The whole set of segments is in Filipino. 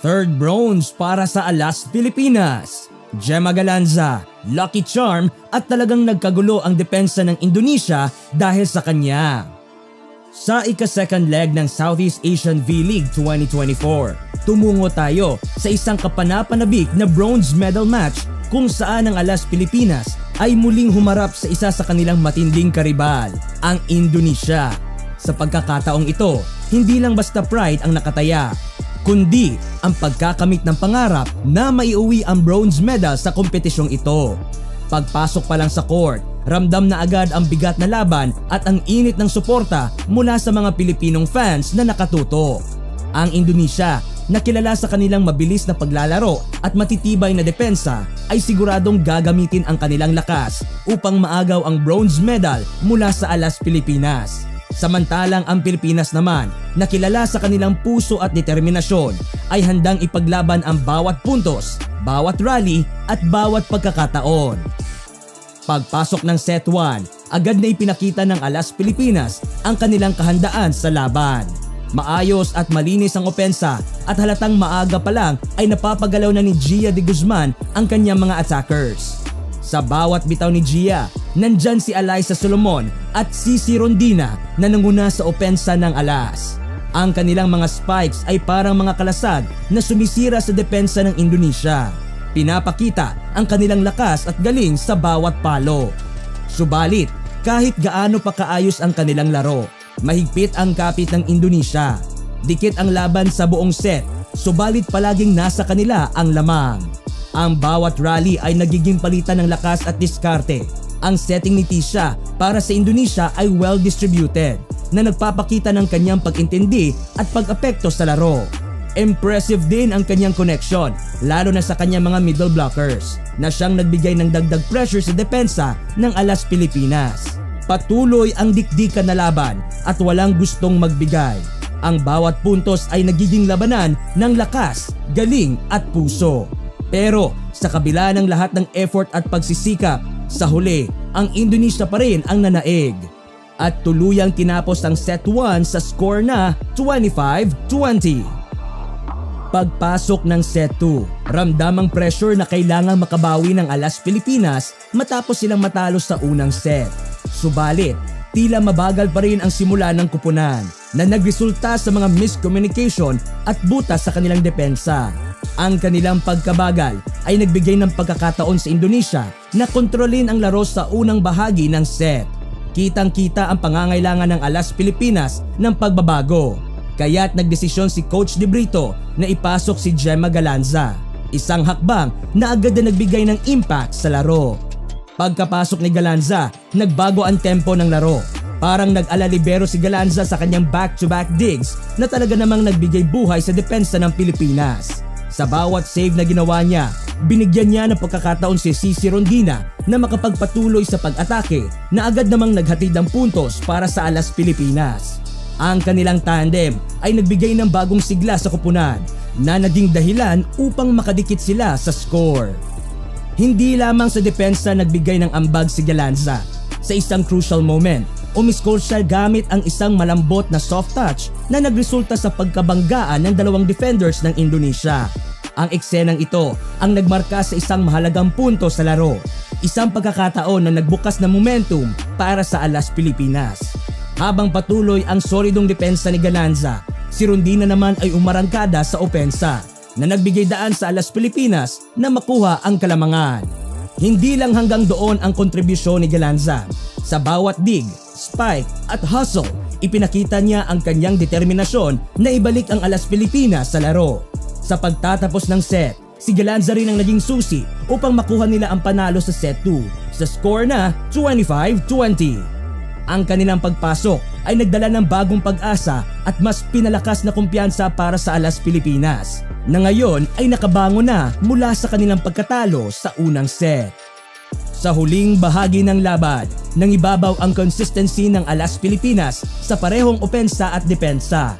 Third bronze para sa Alas Pilipinas. Gemma Galanza, lucky charm at talagang nagkagulo ang depensa ng Indonesia dahil sa kanya. Sa ika-second leg ng Southeast Asian V-League 2024, tumungo tayo sa isang kapanapanabik na bronze medal match kung saan ang Alas Pilipinas ay muling humarap sa isa sa kanilang matinding karibal, ang Indonesia. Sa pagkakataong ito, hindi lang basta pride ang nakataya, kundi ang pagkakamit ng pangarap na maiuwi ang bronze medal sa kompetisyong ito. Pagpasok pa lang sa court, ramdam na agad ang bigat na laban at ang init ng suporta mula sa mga Pilipinong fans na nakatutok. Ang Indonesia, na kilala sa kanilang mabilis na paglalaro at matitibay na depensa, ay siguradong gagamitin ang kanilang lakas upang maagaw ang bronze medal mula sa Alas Pilipinas. Samantalang ang Pilipinas naman, na kilala sa kanilang puso at determinasyon, ay handang ipaglaban ang bawat puntos, bawat rally at bawat pagkakataon. Pagpasok ng set 1, agad na ipinakita ng Alas Pilipinas ang kanilang kahandaan sa laban. Maayos at malinis ang opensa at halatang maaga pa lang ay napapagalaw na ni Gia de Guzman ang kanyang mga attackers. Sa bawat bitaw ni Gia, nandyan si Alyssa Solomon at Cici Rondina na nanguna sa opensa ng Alas. Ang kanilang mga spikes ay parang mga kalasag na sumisira sa depensa ng Indonesia. Pinapakita ang kanilang lakas at galing sa bawat palo. Subalit, kahit gaano pa kaayos ang kanilang laro, mahigpit ang kapit ng Indonesia. Dikit ang laban sa buong set, subalit palaging nasa kanila ang lamang. Ang bawat rally ay nagiging palitan ng lakas at diskarte. Ang setting ni Tisha para sa Indonesia ay well distributed, na nagpapakita ng kanyang pag-intindi at pag-apekto sa laro. Impressive din ang kanyang connection, lalo na sa kanyang mga middle blockers, na siyang nagbigay ng dagdag pressure sa depensa ng Alas Pilipinas. Patuloy ang dikdikan na laban at walang gustong magbigay. Ang bawat puntos ay nagiging labanan ng lakas, galing at puso. Pero sa kabila ng lahat ng effort at pagsisikap, sa huli, ang Indonesia pa rin ang nanaig. At tuluyang tinapos ang set 1 sa score na 25-20. Pagpasok ng set 2, ramdam ang pressure na kailangang makabawi ng Alas Pilipinas matapos silang matalo sa unang set. Subalit, tila mabagal pa rin ang simula ng kupunan na nagresulta sa mga miscommunication at butas sa kanilang depensa. Ang kanilang pagkabagal ay nagbigay ng pagkakataon sa Indonesia na kontrolin ang laro sa unang bahagi ng set. Kitang-kita ang pangangailangan ng Alas Pilipinas ng pagbabago. Kaya't nagdesisyon si Coach De Brito na ipasok si Gemma Galanza, isang hakbang na agad na nagbigay ng impact sa laro. Pagkapasok ni Galanza, nagbago ang tempo ng laro. Parang nag-alalibero si Galanza sa kanyang back-to-back digs na talaga namang nagbigay buhay sa depensa ng Pilipinas. Sa bawat save na ginawa niya, binigyan niya ng pagkakataon si Cici Rondina na makapagpatuloy sa pag-atake na agad namang naghatid ng puntos para sa Alas Pilipinas. Ang kanilang tandem ay nagbigay ng bagong sigla sa kupunan na naging dahilan upang makadikit sila sa score. Hindi lamang sa depensa nagbigay ng ambag si Galanza. Sa isang crucial moment, umiscore siya gamit ang isang malambot na soft touch na nagresulta sa pagkabanggaan ng dalawang defenders ng Indonesia. Ang eksenang ito ang nagmarka sa isang mahalagang punto sa laro, isang pagkakataon na nagbukas ng momentum para sa Alas Pilipinas. Habang patuloy ang solidong depensa ni Galanza, si Rondina naman ay umarangkada sa opensa, na nagbigay daan sa Alas Pilipinas na makuha ang kalamangan. Hindi lang hanggang doon ang kontribusyon ni Galanza. Sa bawat dig, spike at hustle, ipinakita niya ang kanyang determinasyon na ibalik ang Alas Pilipinas sa laro. Sa pagtatapos ng set, si Galanza rin ang naging susi upang makuha nila ang panalo sa set 2 sa score na 25-20. Ang kanilang pagpasok ay nagdala ng bagong pag-asa at mas pinalakas na kumpiyansa para sa Alas Pilipinas, na ngayon ay nakabangon na mula sa kanilang pagkatalo sa unang set. Sa huling bahagi ng laban, nangibabaw ang consistency ng Alas Pilipinas sa parehong opensa at depensa.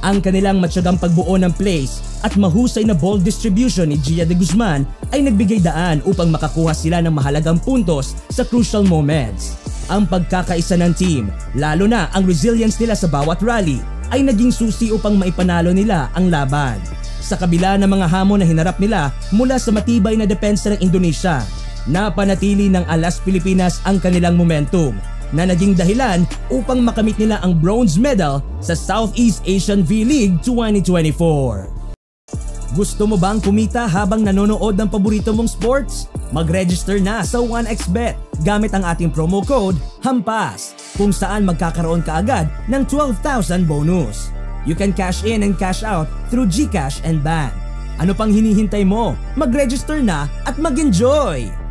Ang kanilang matyagang pagbuo ng plays at mahusay na ball distribution ni Gia de Guzman ay nagbigay daan upang makakuha sila ng mahalagang puntos sa crucial moments. Ang pagkakaisa ng team, lalo na ang resilience nila sa bawat rally, ay naging susi upang maipanalo nila ang laban. Sa kabila ng mga hamon na hinarap nila mula sa matibay na depensa ng Indonesia, napanatili ng Alas Pilipinas ang kanilang momentum na naging dahilan upang makamit nila ang bronze medal sa Southeast Asian V-League 2024. Gusto mo bang kumita habang nanonood ng paborito mong sports? Mag-register na sa 1xBet gamit ang ating promo code HAMPAS kung saan magkakaroon ka agad ng 12,000 bonus. You can cash in and cash out through GCash and Bank. Ano pang hinihintay mo? Mag-register na at mag-enjoy!